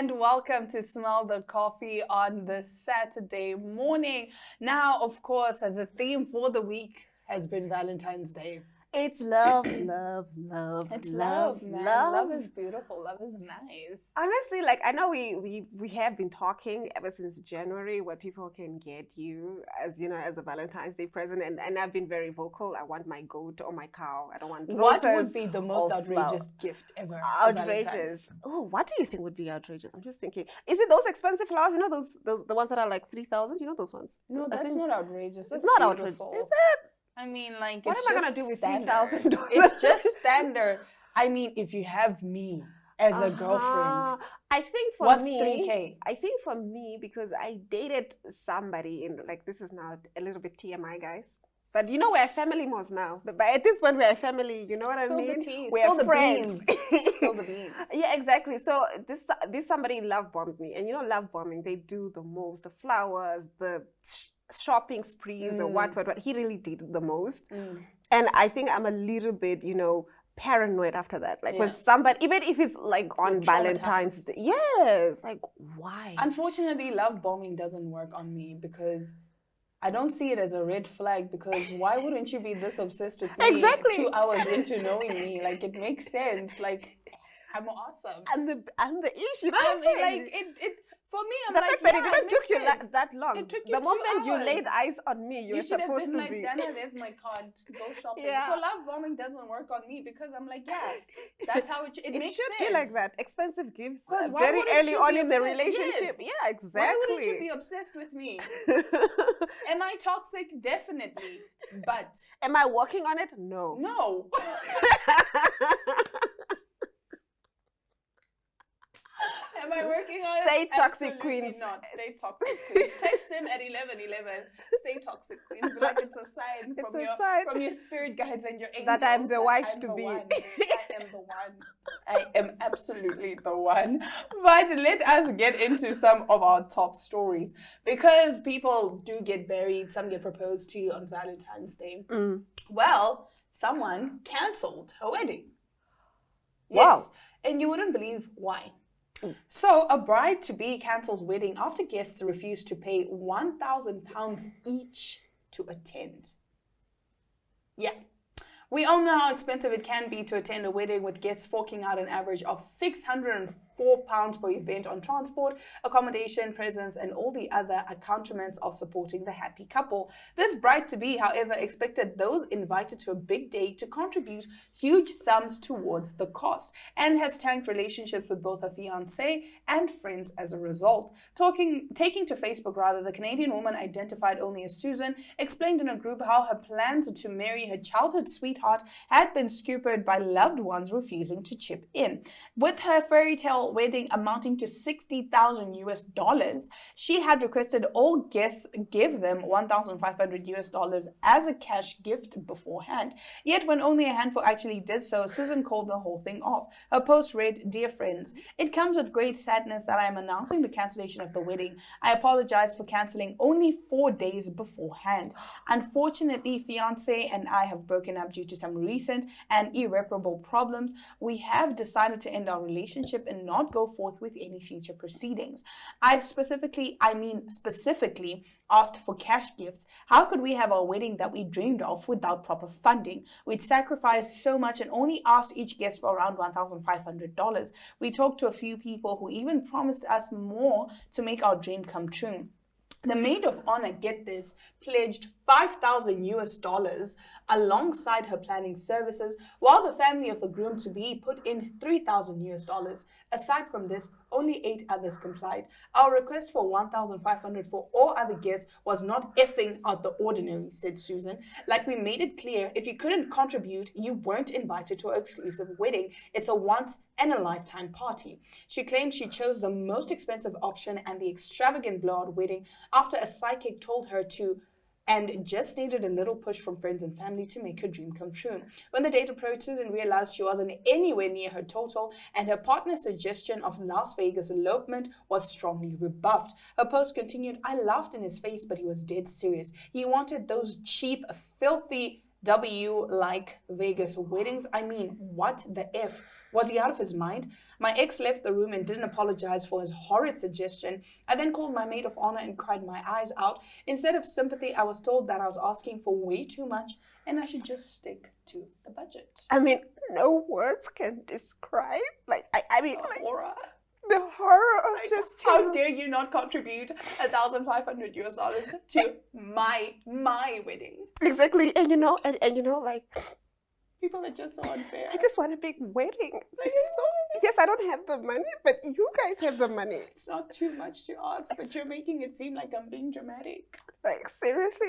and welcome to Smell the Coffee on this Saturday morning. Now, of course, the theme for the week has been Valentine's Day. It's love, love, love. It's love, man. Love is beautiful. Love is nice. Honestly, like I know we have been talking ever since January what people can get you as as a Valentine's Day present, and I've been very vocal. I want my goat or my cow. I don't want roses. What would be the most outrageous gift ever? Outrageous. Oh, what do you think would be outrageous? I'm just thinking. Is it those expensive flowers? You know those the ones that are like 3,000? You know those ones? No, that's not outrageous. It's not outrageous. Is it? I mean, like, what it's am I gonna do with $3,000? It's just standard. I mean, if you have me as a girlfriend, I think for what's me, 3K? I think for me, because I dated somebody in, like, this is now a little bit TMI, guys. But you know, we're a family most now. But at this point, we're a family. You know what I mean? We're friends. Spill the beans. Yeah, exactly. So this somebody love bombed me, and love bombing. They do the most. The flowers, the shopping sprees, the what. He really did the most. And I think I'm a little bit, paranoid after that. Like when somebody, even if it's like on Valentine's Day. Yes. Like, why? Unfortunately, love bombing doesn't work on me because I don't see it as a red flag, because why wouldn't you be this obsessed with me 2 hours into knowing me? Like, it makes sense. Like, I'm awesome. And the issue, you know what I'm saying? Like, it for me, I'm the like, fact that it even took you that long. It took you the 2 moment you hours. laid eyes on me, you were supposed to be. You should have been like, Dana, there's my card. Go shopping. Yeah. So love bombing doesn't work on me because I'm like, that's how it makes sense. It should be like that. Expensive gifts very early on in the obsessed? relationship. Yes. Yeah, exactly. Why wouldn't you be obsessed with me? Am I toxic? Definitely. But am I working on it? No. No. Am I working on Stay it? toxic Absolutely queens. Not. Stay toxic queens. Text him at 11:11. Stay toxic queens. Be like, it's a sign from your spirit guides and your angels that I'm the wife to be. I am the one. I am absolutely the one. But let us get into some of our top stories, because people do get married. Some get proposed to on Valentine's Day. Well, someone cancelled her wedding. Yes. Wow. And you wouldn't believe why. So, a bride-to-be cancels wedding after guests refuse to pay £1,000 each to attend. Yeah. We all know how expensive it can be to attend a wedding, with guests forking out an average of £604 per event on transport, accommodation, presents, and all the other accoutrements of supporting the happy couple. This bride-to-be, however, expected those invited to a big day to contribute huge sums towards the cost, and has tanked relationships with both her fiancé and friends as a result. Taking to Facebook, the Canadian woman, identified only as Susan, explained in a group how her plans to marry her childhood sweetheart had been skewered by loved ones refusing to chip in. With her fairy tale wedding amounting to $60,000, she had requested all guests give them $1,500 as a cash gift beforehand. Yet when only a handful actually did so, Susan called the whole thing off. Her post read, "Dear friends, it comes with great sadness that I am announcing the cancellation of the wedding. I apologize for cancelling only 4 days beforehand. Unfortunately, fiancé and I have broken up due to some recent and irreparable problems. We have decided to end our relationship and not go forth with any future proceedings. I specifically asked for cash gifts. How could we have our wedding that we dreamed of without proper funding? We'd sacrificed so much and only asked each guest for around $1,500. We talked to a few people who even promised us more to make our dream come true. The maid of honor, get this, pledged $5,000 alongside her planning services, while the family of the groom-to-be put in $3,000. Aside from this, only 8 others complied. Our request for $1,500 for all other guests was not effing out the ordinary, said Susan. Like, we made it clear, if you couldn't contribute, you weren't invited to our exclusive wedding. It's a once-in-a-lifetime party. She claimed she chose the most expensive option and the extravagant blowout wedding after a psychic told her to, and just needed a little push from friends and family to make her dream come true. When the date approached, Susan realized she wasn't anywhere near her total, and her partner's suggestion of Las Vegas elopement was strongly rebuffed. Her post continued, "I laughed in his face, but he was dead serious. He wanted those cheap, filthy W like Vegas weddings. I mean, what the F? Was he out of his mind? My ex left the room and didn't apologize for his horrid suggestion. I then called my maid of honor and cried my eyes out. Instead of sympathy, I was told that I was asking for way too much and I should just stick to the budget. I mean, no words can describe. Like, I mean, like, Horror. the horror of just How dare you not contribute $1,500 to my wedding? exactly. And you know, like, People are just so unfair. I just want a big wedding. Like, yes, I don't have the money, but you guys have the money. It's not too much to ask, but you're making it seem like I'm being dramatic. Like, seriously,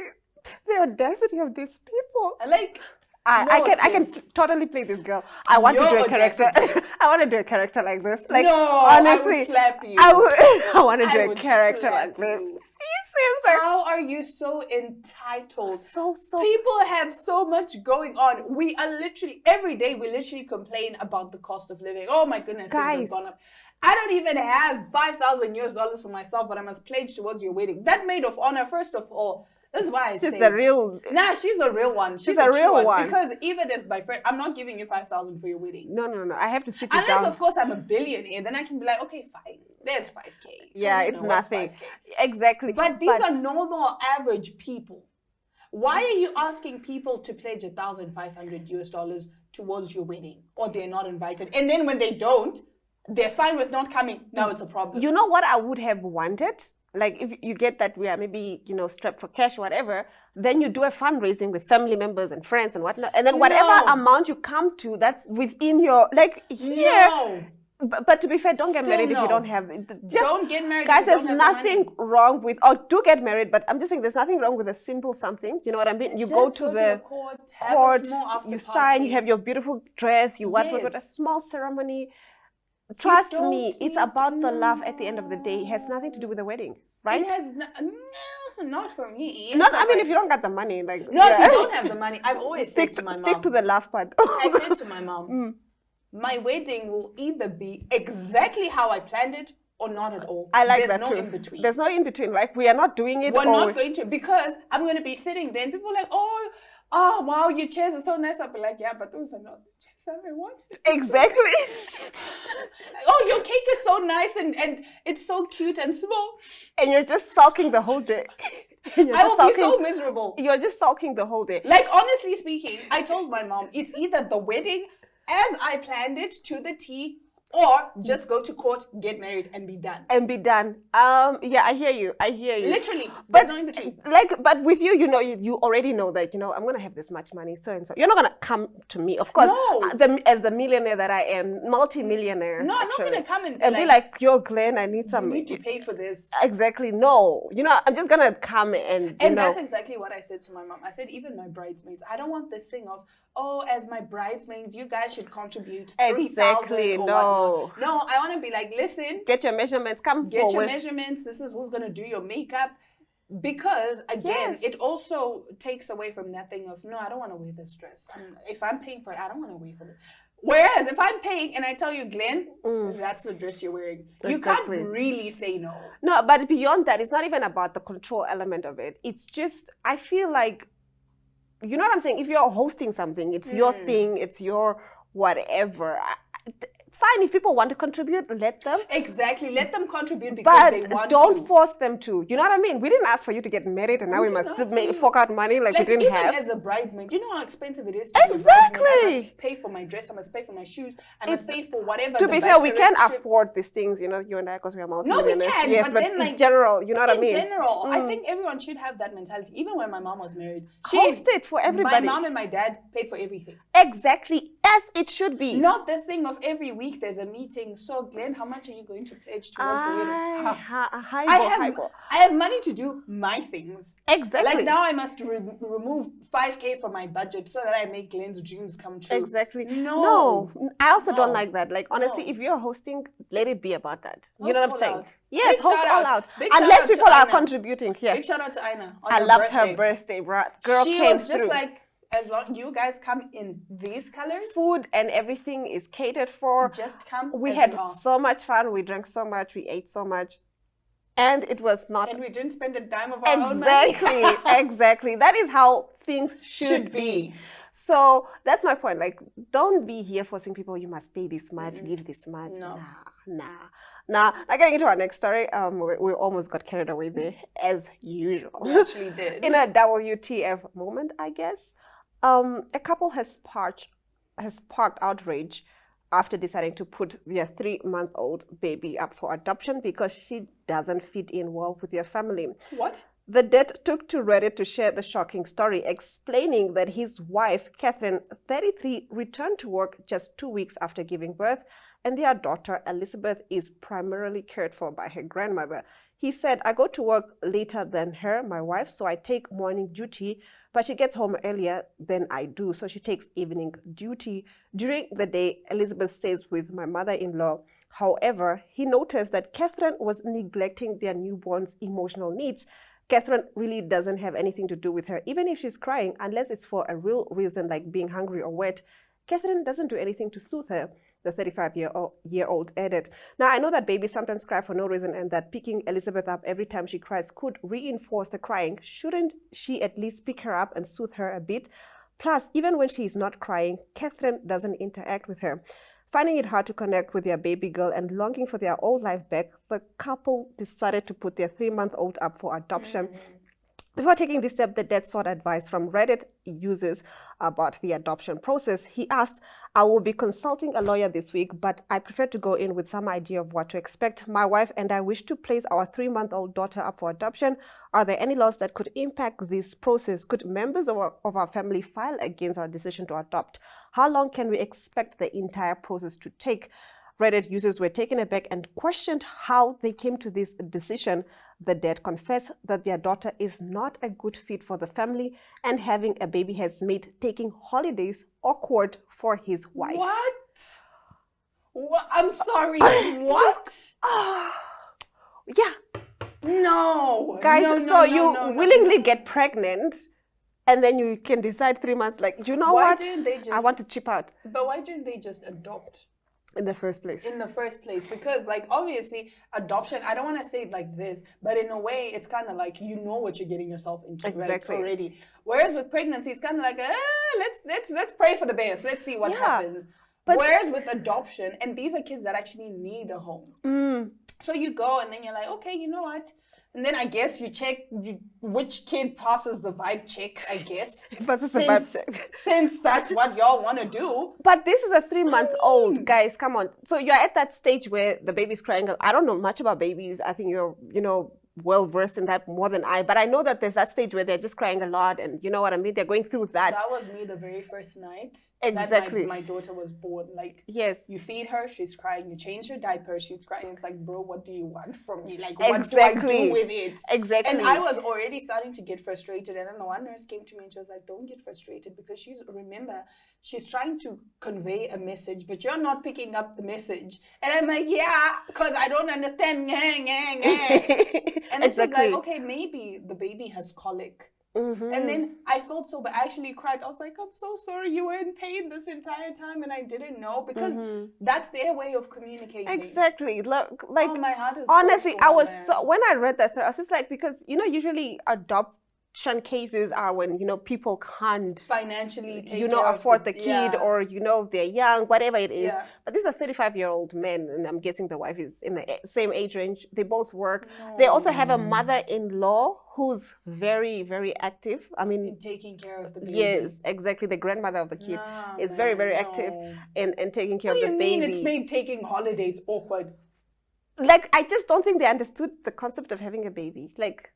the audacity of these people. Like, I can totally play this girl. I want to Your do a character. audacity. I want to do a character like this. Like, no, honestly, I would slap you. I want to I do a would character slap like this. you. He seems like How are you so entitled? so. People have so much going on. We are literally, every day, we literally complain about the cost of living. Oh my goodness, things have Guys. gone up. I don't even have $5,000 for myself, but I must pledge towards your wedding. That maid of honor, first of all, this is why I She's say. the real. Nah, she's the real one. She's a the real true one. Because even as my friend, I'm not giving you $5,000 for your wedding. No. I have to sit you Unless, down. of course, I'm a billionaire. Then I can be like, okay, fine. There's 5K. Yeah, You it's know, what's nothing. 5K? Exactly. But these are normal, average people. Why are you asking people to pledge $1,500 towards your wedding, or they're not invited? And then when they don't, they're fine with not coming. Now it's a problem. You know what I would have wanted? Like, if you get that we are maybe, strapped for cash or whatever, then you do a fundraising with family members and friends and whatnot. And then whatever No. amount you come to, that's within your, like, here. No. But to be fair, don't get Still married if no. you don't have it. Just, Don't get married. guys, if you there's don't have the nothing money. wrong with, or do get married, but I'm just saying there's nothing wrong with a simple something. You know what I mean? You Just go to the court, have a court, small after you party. sign, you have your beautiful dress, you what, a Yes. small ceremony. Trust don't me, it's need- about the love at the end of the day. It has nothing to do with the wedding, right? It has not for me. Not, I Because, mean, like, if you don't got the money, like No, if yeah. you don't have the money, I've always said to my mom. stick to the love part. I said to my mom, my wedding will either be exactly how I planned it or not at all. I like There's that no too. in between. There's no in between, right? We are not doing it. We're or not going to, because I'm going to be sitting there and people are like, oh, wow, your chairs are so nice. I'll be like, yeah, but those are not the chairs that I want. Exactly. Oh, your cake is so nice and it's so cute and small. And you're just sulking the whole day. You're I just will be sulking- so miserable. You're just sulking the whole day. Like, honestly speaking, I told my mom, it's either the wedding as I planned it to the T, or just go to court, get married, and be done. And be done. Yeah, I hear you. Literally, But there's no in between. but with you, you already know that, I'm gonna have this much money, so and so. You're not gonna come to me, of course. No. As the millionaire that I am, multi-millionaire. No, I'm not actually. gonna come and be like, yo, Glenn, I need you some. need to pay for this. Exactly. No, I'm just gonna come and And that's exactly what I said to my mom. I said, even my bridesmaids, I don't want this thing of, oh, as my bridesmaids, you guys should contribute Exactly, $3,000 or no. whatnot. No, I want to be like, listen, get your measurements. Come get forward. your measurements. This is who's gonna do your makeup. Because again, Yes. it also takes away from that thing of, no, I don't want to wear this dress. If I'm paying for it, I don't want to wear for it. Whereas if I'm paying and I tell you, Glenn, that's the dress you're wearing, you Exactly. can't really say no. No, but beyond that, it's not even about the control element of it. It's just, I feel like, you know what I'm saying? If you're hosting something, it's your thing, it's your whatever. Fine, if people want to contribute, let them. Exactly, let them contribute because they But want don't to. force them to. You know what I mean? We didn't ask for you to get married, and now we didn't must ask you. fork out money like we didn't even have. as a bridesmaid, you know how expensive it is to be a bridesmaid. I Exactly. must pay for my dress, I must pay for my shoes, I must pay for whatever. To the be fair, we can bachelorette trip- afford these things, you and I, because we are multi-millionaires. can, yes, but but then, in like, general, you know what I In mean? general, I think everyone should have that mentality. Even when my mom was married, Host it for everybody. My mom and my dad paid for everything. Exactly, as it should be. Not this thing of every week there's a meeting. So, Glenn, how much are you going to pledge towards the wedding? I have money to do my things. Exactly. Like now, I must remove 5K from my budget so that I make Glenn's dreams come true. Exactly. No. I also don't No. like that. Like, honestly, No. if you're hosting, let it be about that. You Host know what I'm all saying? out. Yes, Big host shout all out. out. Big shout Unless out to people are Aina. contributing here. Big shout out to Aina. On I her loved birthday. her birthday, bro. Girl She came was just through. like, as long you guys come in these colors, Food and everything is catered for. just come. We as had you are. so much fun. We drank so much. We ate so much. And it was not. And we didn't spend a dime of our own money. Exactly, exactly. That is how things should be. So that's my point. Like, don't be here forcing people, you must pay this much, give this much. No. Nah. Now, getting into our next story, we almost got carried away there, as usual. We actually did. In a WTF moment, I guess. A couple has sparked outrage after deciding to put their 3-month-old baby up for adoption because she doesn't fit in well with their family. What? The dad took to Reddit to share the shocking story, explaining that his wife, Catherine, 33, returned to work just 2 weeks after giving birth, and their daughter, Elizabeth, is primarily cared for by her grandmother. He said, I go to work later than her, my wife, so I take morning duty, but she gets home earlier than I do, so she takes evening duty. During the day, Elizabeth stays with my mother-in-law. However, he noticed that Catherine was neglecting their newborn's emotional needs. Catherine really doesn't have anything to do with her, even if she's crying, unless it's for a real reason like being hungry or wet. Catherine doesn't do anything to soothe her, the 35-year-old added. Now, I know that babies sometimes cry for no reason and that picking Elizabeth up every time she cries could reinforce the crying. Shouldn't she at least pick her up and soothe her a bit? Plus, even when she is not crying, Catherine doesn't interact with her. Finding it hard to connect with their baby girl and longing for their old life back, the couple decided to put their 3-month-old up for adoption. Before taking this step, the dad sought advice from Reddit users about the adoption process. He asked, I will be consulting a lawyer this week, but I prefer to go in with some idea of what to expect. My wife and I wish to place our 3-month-old daughter up for adoption. Are there any laws that could impact this process? Could members of our family file against our decision to adopt? How long can we expect the entire process to take? Reddit users were taken aback and questioned how they came to this decision. The dad confessed that their daughter is not a good fit for the family and having a baby has made taking holidays awkward for his wife. What? I'm sorry. What? Yeah. No. Guys, no, you willingly get pregnant and then you can decide 3 months, like, you know Why what? didn't they just, I want to chip out. But why didn't they just adopt? In the first place. Because, like, obviously, adoption, I don't want to say it like this, but in a way, it's kind of like you know what you're getting yourself into right, already. Whereas with pregnancy, it's kind of like, let's pray for the best. Let's see what happens. Whereas with adoption, and these are kids that actually need a home. So you go and then you're like, okay, you know what? And then I guess you check which kid passes the vibe check, I guess. Passes the vibe check. Since that's what y'all want to do. But this is a 3-month-old, guys, come on. So you're at that stage where the baby's crying. I don't know much about babies. I think you're, well versed in that more than I, but I know that there's that stage where they're just crying a lot, and you know what I mean, they're going through that. That was me the very first night. Exactly. That my daughter was born. Like, yes, you feed her, she's crying. You change her diaper, she's crying. It's like, bro, what do you want from me? Like, what do I do with it? Exactly. And I was already starting to get frustrated, and then the one nurse came to me and she was like, don't get frustrated, because she's trying to convey a message, but you're not picking up the message. And I'm like, yeah, because I don't understand. And it's just like, okay, maybe the baby has colic. And then I felt so bad. I actually cried. I was like, I'm so sorry you were in pain this entire time and I didn't know, because that's their way of communicating. Exactly. Look, like, my heart is honestly, so when I read that story, I was just like, because, usually adoption cases are when, people can't financially take afford the kid, or, they're young, whatever it is. But this is a 35-year-old man, and I'm guessing the wife is in the same age range. They both work. They also have a mother-in-law who's very, very active. I mean, taking care of the baby. Yes, exactly. The grandmother of the kid is very, very active in taking care of the baby. What do you mean it's made taking holidays awkward? Like, I just don't think they understood the concept of having a baby. Like,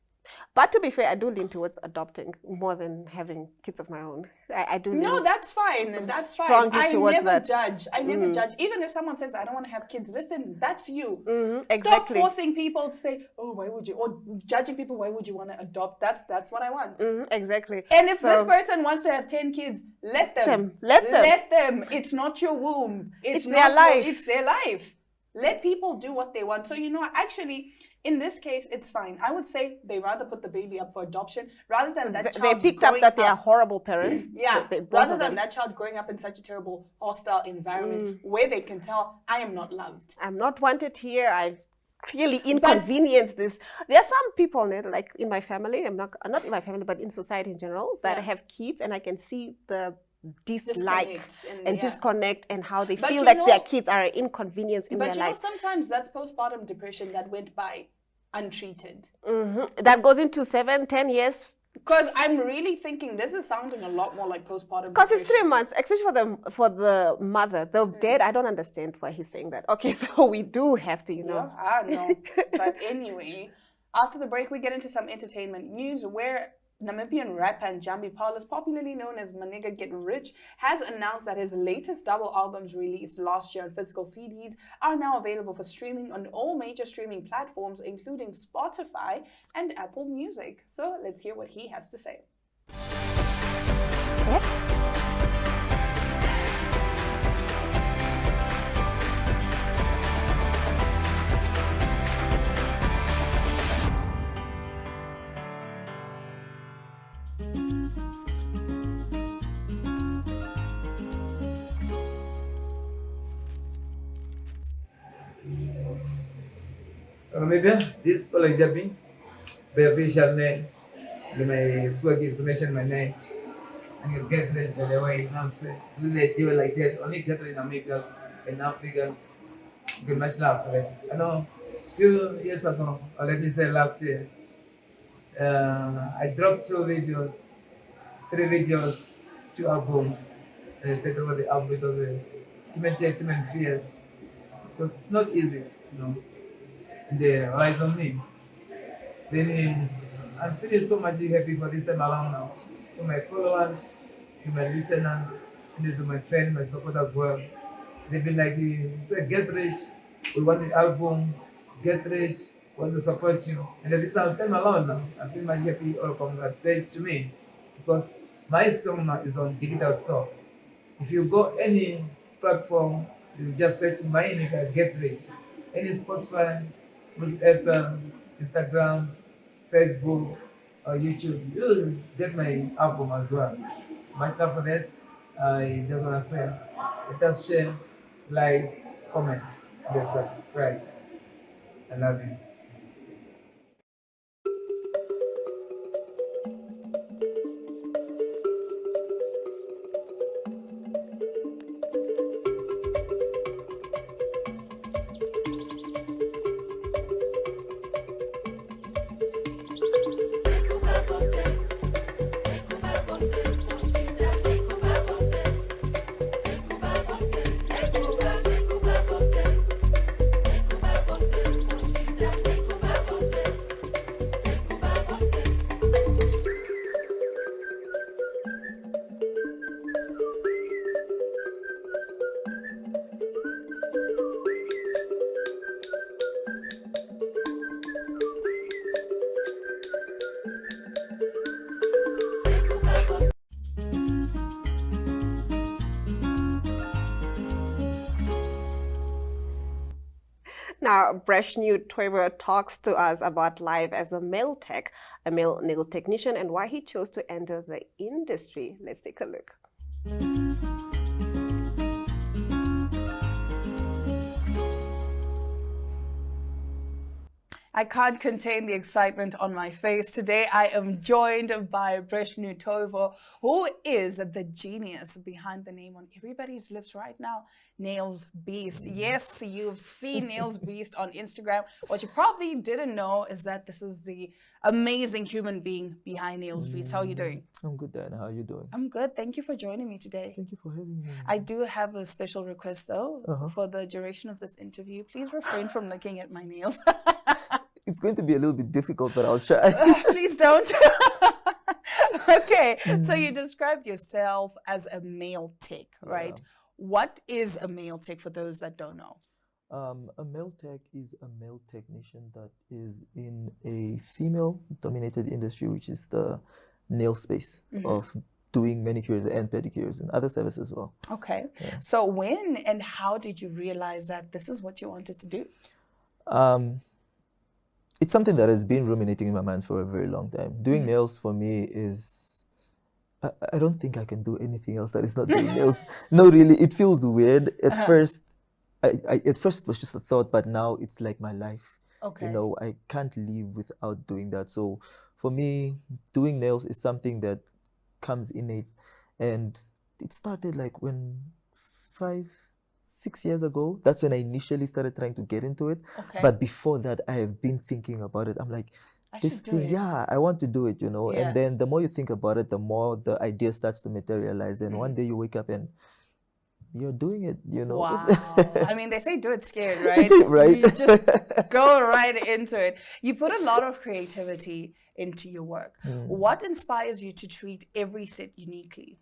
but to be fair, I do lean towards adopting more than having kids of my own. I do. No, that's fine. That's fine. I never judge. I never judge. Even if someone says, I don't want to have kids, listen, that's you. Exactly. Stop forcing people to say, oh, why would you? Or judging people, why would you want to adopt? That's what I want. Exactly. And if this person wants to have 10 kids, let them. Let them. It's not your womb. It's their life. It's their life. Let people do what they want. So, actually, in this case, it's fine. I would say they rather put the baby up for adoption rather than that child. They picked up that they are horrible parents. Rather than that child growing up in such a terrible, hostile environment where they can tell, I am not loved. I'm not wanted here. really inconvenience this. There are some people, like in my family, I'm not in my family, but in society in general, that have kids, and I can see the dislike and disconnect and how they feel like their kids are an inconvenience in their life. But you know, sometimes that's postpartum depression that went by untreated. That goes into 7-10 years. Because I'm really thinking this is sounding a lot more like postpartum because it's 3 months, especially for the mother. The dad, I don't understand why he's saying that. Okay, so we do have to, you know. I know. But anyway, after the break, we get into some entertainment news where Namibian rapper Njambi Paulus, popularly known as Maniga Get Rich, has announced that his latest double albums released last year on physical CDs are now available for streaming on all major streaming platforms, including Spotify and Apple Music. So let's hear what he has to say. Namibia, this Paul Jabi, by official names. My swag is mention my names. And you get ready by the way, I'm saying, they do it like that. Only get in Americans and Africans. You can match that, right? I know, a few years ago, or let me say last year, I dropped 3 videos, 2 albums. And I take over the album because too many fears. Because it's not easy, you know. They rise on me. Then I'm feeling so much happy for this time around now. To my followers, to my listeners, and to my friends, my support as well. They've been like, say, get rich, we want the album, get rich, we want to support you. And this time around now, I feel much happy all congratulate to me. Because my song now is on digital store. If you go any platform, you just say to my nigga, get rich. Any Spotify, with Apple, Instagrams, Facebook, or YouTube, you get my album as well. Much love for that. I just want to say, let us share, like, comment. That's right. I love you. Now, Breshnu Toivo talks to us about life as a male tech, a male nail technician, and why he chose to enter the industry. Let's take a look. I can't contain the excitement on my face. Today, I am joined by Breshnu Toivo, who is the genius behind the name on everybody's lips right now, Nails Beast. Yes, you've seen Nails Beast on Instagram. What you probably didn't know is that this is the amazing human being behind Nails Beast. How are you doing? I'm good, Diana. How are you doing? I'm good. Thank you for joining me today. Thank you for having me. I do have a special request, though, for the duration of this interview. Please refrain from looking at my nails. It's going to be a little bit difficult, but I'll try. Please don't. Okay, so you describe yourself as a male tech, right? Yeah. What is a male tech for those that don't know? A male tech is a male technician that is in a female-dominated industry, which is the nail space of doing manicures and pedicures and other services as well. Okay, Yeah. so when and how did you realize that this is what you wanted to do? It's something that has been ruminating in my mind for a very long time. Doing nails for me is, I don't think I can do anything else that is not doing nails. No, really, it feels weird. At first, at first it was just a thought, but now it's like my life. Okay. You know, I can't live without doing that. So for me, doing nails is something that comes innate, and it started like when 5-6 years ago. That's when I initially started trying to get into it. Okay. But before that, I have been thinking about it. I'm like, I this should do thing, it. yeah, I want to do it, you know. Yeah. And then the more you think about it, the more the idea starts to materialize. Then one day you wake up and you're doing it, you know. Wow. I mean, they say do it scared, right? Right. You just go right into it. You put a lot of creativity into your work. What inspires you to treat every set uniquely?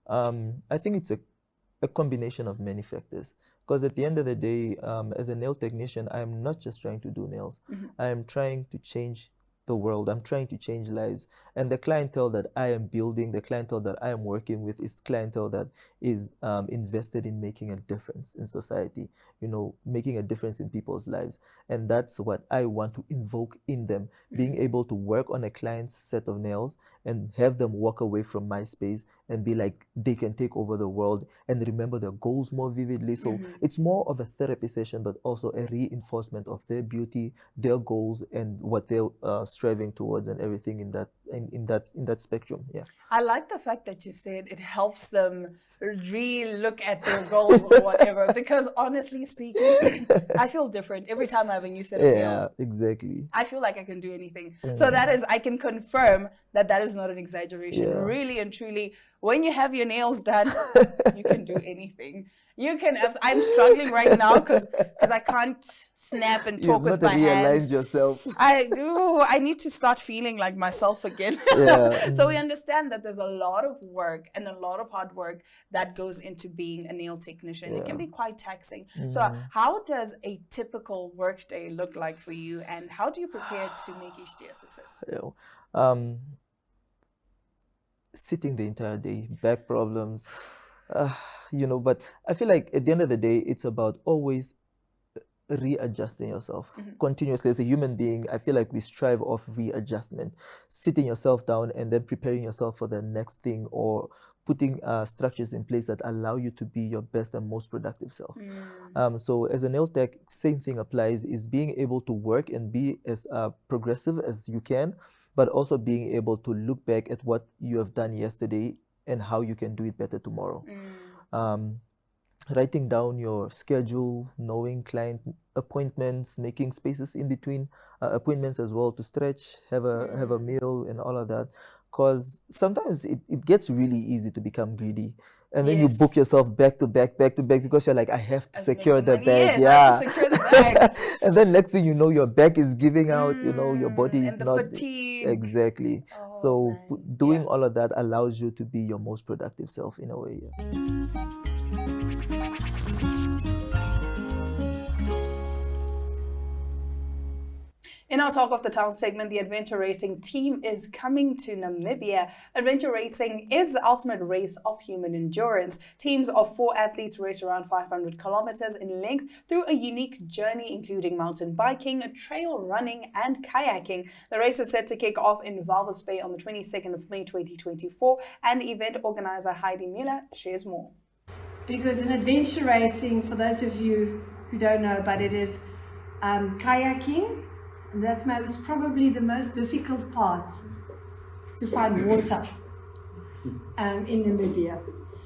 I think it's a combination of many factors. Because at the end of the day, as a nail technician, I'm not just trying to do nails. I'm trying to change the world. I'm trying to change lives. And the clientele that I am building, the clientele that I am working with is clientele that is invested in making a difference in society, you know, making a difference in people's lives. And that's what I want to invoke in them, being able to work on a client's set of nails and have them walk away from my space and be like, they can take over the world and remember their goals more vividly. So it's more of a therapy session, but also a reinforcement of their beauty, their goals, and what they're striving towards, and everything in that spectrum. Yeah. I like the fact that you said it helps them re-look at their goals or whatever, because honestly speaking, I feel different every time I have a new set of nails. Yeah, exactly. I feel like I can do anything. So that is, I can confirm that is not an exaggeration. Yeah. Really and truly, when you have your nails done, you can do anything. You can. I'm struggling right now because I can't snap and talk with my hands. Yourself. I need to start feeling like myself again. Yeah. So we understand that there's a lot of work and a lot of hard work that goes into being a nail technician. It can be quite taxing. So how does a typical work day look like for you, and how do you prepare to make each day a success? Sitting the entire day, back problems, you know, but I feel like at the end of the day, it's about always readjusting yourself continuously. As a human being, I feel like we strive off readjustment, sitting yourself down and then preparing yourself for the next thing, or putting structures in place that allow you to be your best and most productive self. So as a nail tech, same thing applies, is being able to work and be as progressive as you can, but also being able to look back at what you have done yesterday and how you can do it better tomorrow. Writing down your schedule, knowing client appointments, making spaces in between appointments as well to stretch, have a meal and all of that. Because sometimes it gets really easy to become greedy. And then you book yourself back to back because you're like, I have to secure the bag. I have to secure the bag. And then next thing you know, your back is giving out, you know, your body is not. Fatigue. Exactly. Oh, so doing yeah. all of that allows you to be your most productive self in a way. Yeah. In our Talk of the Town segment, the adventure racing team is coming to Namibia. Adventure racing is the ultimate race of human endurance. Teams of 4 athletes race around 500 kilometers in length through a unique journey, including mountain biking, trail running, and kayaking. The race is set to kick off in Walvis Bay on the 22nd of May 2024, and event organizer Heidi Miller shares more. Because in adventure racing, for those of you who don't know, but it is kayaking. That's probably the most difficult part, is to find water in Namibia.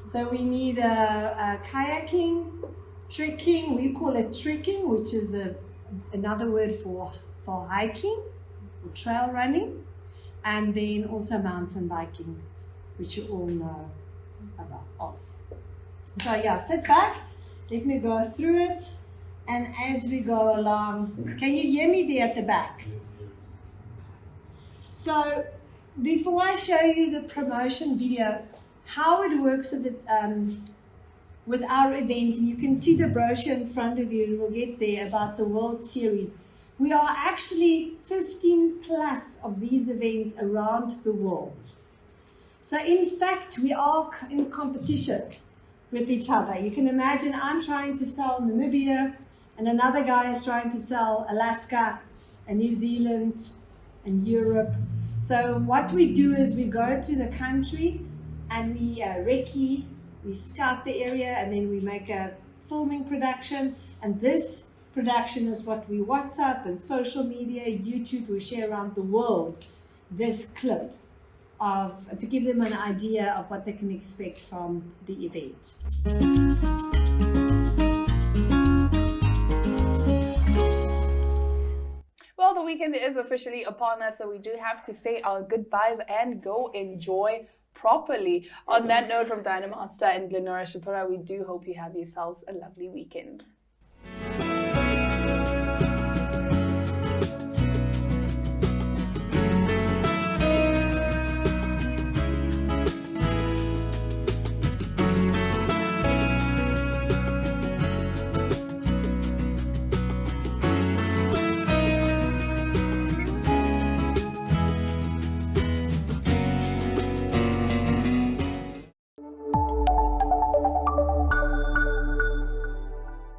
So we need kayaking, trekking, we call it trekking, which is another word for hiking, or trail running, and then also mountain biking, which you all know about. So yeah, sit back, let me go through it. And as we go along, can you hear me there at the back? So before I show you the promotion video, how it works with our events, and you can see the brochure in front of you, and we'll get there, about the World Series. We are actually 15 plus of these events around the world. So in fact, we are in competition with each other. You can imagine I'm trying to sell Namibia, and another guy is trying to sell Alaska and New Zealand and Europe. So what we do is we go to the country and we we scout the area, and then we make a filming production. And this post-production is what we WhatsApp and social media, YouTube, we share around the world this clip to give them an idea of what they can expect from the event. Well, the weekend is officially upon us, so we do have to say our goodbyes and go enjoy properly. On that note, from Dynamaster and Glenora Shapura, we do hope you have yourselves a lovely weekend.